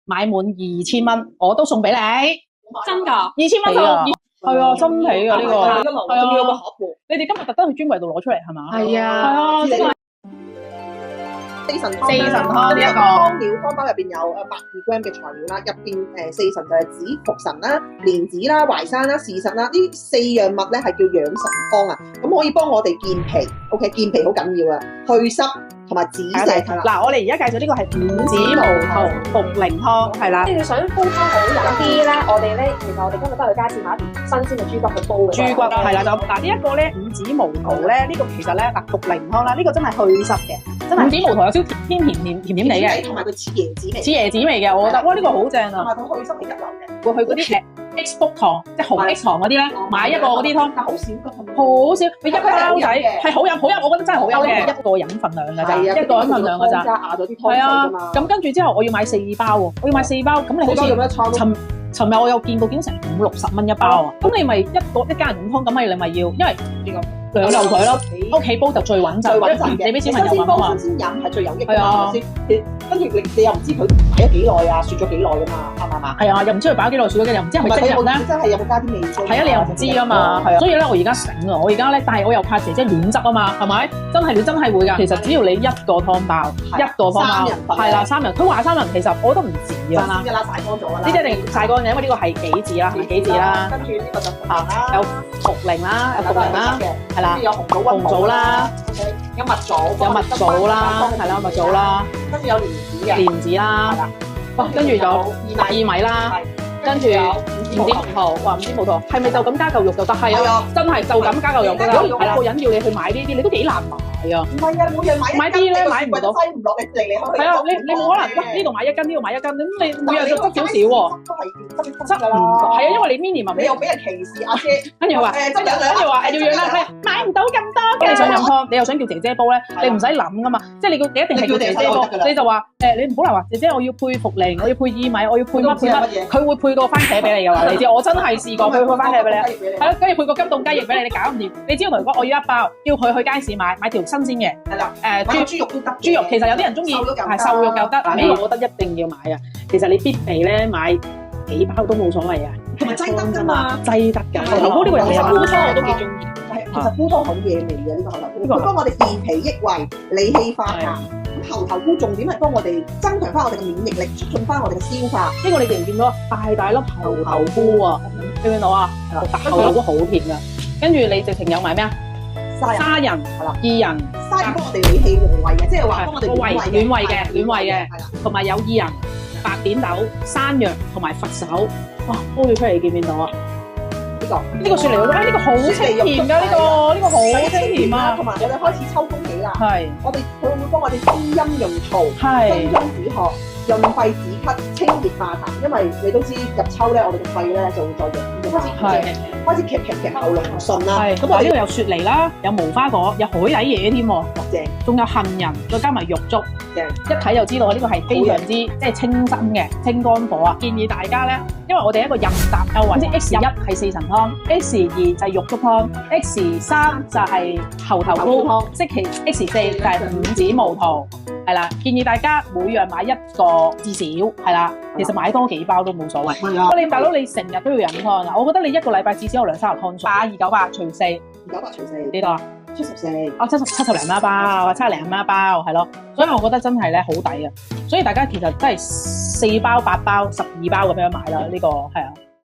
買滿2000蚊，我都送俾你。真㗎？2000蚊就係啊，真皮㗎呢個。係啊，仲要有個盒喎。你哋今日特登去專櫃度攞出嚟係嘛？係啊，係啊，真係。四神湯四神湯呢一個湯料湯包入邊有82g 嘅材料啦，入邊四神就係指茯神啦、蓮子啦、淮山啦、芡實啦，呢4樣物咧係叫養神湯啊，咁可以幫我哋健脾 ，OK， 健脾好緊要啊，去濕同埋止瀉。嗱，我哋而家介紹呢個係五子無桃茯苓湯，係啦。你想煲湯好飲啲咧，我哋咧其實我哋今日都係加買一條新鮮嘅豬骨去煲嘅。豬骨係啦，就嗱呢一個咧五子無桃咧，呢個其實咧嗱茯苓湯啦，呢個真係去濕嘅，真係五子無桃有少偏甜地嘅，同埋佢似椰子味，似椰子味嘅，我覺得哇呢個好正啊！同埋佢去濕係一流嘅。會去嗰啲X 福堂，即係紅 X 堂嗰啲咧，買一個嗰啲湯，但好少㗎，好少，你一包仔係好飲，我覺得真係好飲嘅，一個飲份量㗎咋，一個飲份量㗎咋，加咗啲湯水係啊㗎嘛。咁跟住之後我要買4包喎，我要買4包，咁你好似尋日我有見過見成50-60蚊一包啊，咁你咪一家人飲湯，咁你咪要，因為呢個兩嚿水咯，屋企煲就最穩陣嘅，你俾小朋友飲啊嘛，新鮮飲係最有益㗎嘛，跟住你又唔知佢擺咗幾耐啊，雪咗幾耐㗎嘛，啱唔啱？係啊，又唔知佢擺咗幾耐雪咗嘅，又唔知係咪即日咧，真係有冇加啲味精？係啊，你又唔知㗎嘛，係啊，所以咧我而家醒啊，我而家咧，但係我又怕姐姐亂執啊嘛，係咪？真係會㗎，其實只要你一個湯包，係啦，3人，佢話3人，其實我覺得唔止啊，㗎啦，曬乾咗㗎啦，呢啲一定曬乾嘅，因為呢個係杞子啦，杞子啦，跟住呢個就啦，有茯苓啦，係啦，有紅棗啦，有蜜棗啦，係啦，蜜棗啦，跟住有蓮子啦，哇，跟住就薏米啦，跟住五子無桃，話五子無桃係咪就咁加嚿肉就得？係啊，真係就咁加嚿肉㗎啦。如果一個人要你去買呢啲，你都幾難買啊。唔係啊，每樣買啲咧買唔到，擠唔落嚟嚟去。係啊，你冇可能喂呢度買1斤，呢度買1斤，咁你每樣就執少少喎。都係執㗎啦。係啊，因為你 minimum 你又俾人歧視阿姐，跟住話執兩兩，跟住話要養啦，買唔到咁多嘅。你想飲湯，你又想叫姐姐煲咧，你唔使諗㗎嘛，即係你一定係叫姐姐煲，你就話你唔好嚟話姐姐我要配茯苓，我要配薏米，我要配乜，佢會配個番茄俾你㗎啦，你知我真係試過配番茄俾你，係咯，跟住配個急凍雞翼俾你，你搞唔掂，你只要同佢講我要1包，叫佢去街市買條新鮮嘅，係啦，豬肉都得，豬肉其實有啲人中意係瘦肉又得，呢個我覺得一定要買啊，其實你必備咧買幾包都冇所謂啊，同埋擠得㗎嘛，擠得㗎，頭頭菇呢個又係菇湯我都幾中意，其實菇湯好惹味嘅呢個頭頭菇，佢幫我哋健脾益胃、理氣化痰。頭頭菇重點係幫我哋增強翻我哋嘅免疫力，促進翻我哋嘅消化。呢個你見唔見到大粒頭頭菇啊？見唔見到啊？頭頭菇好甜㗎，跟住你直情有埋咩啊？沙仁係啦，薏仁，沙仁幫我哋理氣和胃嘅，即係話幫我哋暖胃嘅，同埋有薏仁、白扁豆、山藥同埋佛手，哇！煲咗出嚟見唔見到啊？呢個雪梨，我覺得呢個好清甜㗎，呢個好清甜啊！同埋我哋開始秋風起啦，係，佢會幫我哋滋陰潤燥、清中止渴、潤肺止咳、清熱化痰。因為你都知入秋咧，我哋嘅肺咧就會再開始劇喉嚨唔順啦。咁我呢度有雪梨啦，有無花果，有海底椰添喎，正，仲有杏仁，再加埋玉竹，一睇就知道呢個係非常之即係清心嘅、清肝火啊！建議大家咧，因為我哋一個任搭優惠，即係 X1係四神湯 ，X2就係玉竹湯 ，X3就係猴頭菇湯，即係 X4就係五子無桃。係啦，建議大家每樣買1個至少，係啦，其實買多幾包都冇所謂。不過你大佬你成日都要飲湯啊，我覺得你1個禮拜至少有2-3日湯水。8298除4，298除4呢度啊，74，哦70零蚊一包，70零蚊一包，係咯，所以我覺得真係咧好抵啊！所以大家其實真係4包、8包、12包咁樣買啦，呢個係啊。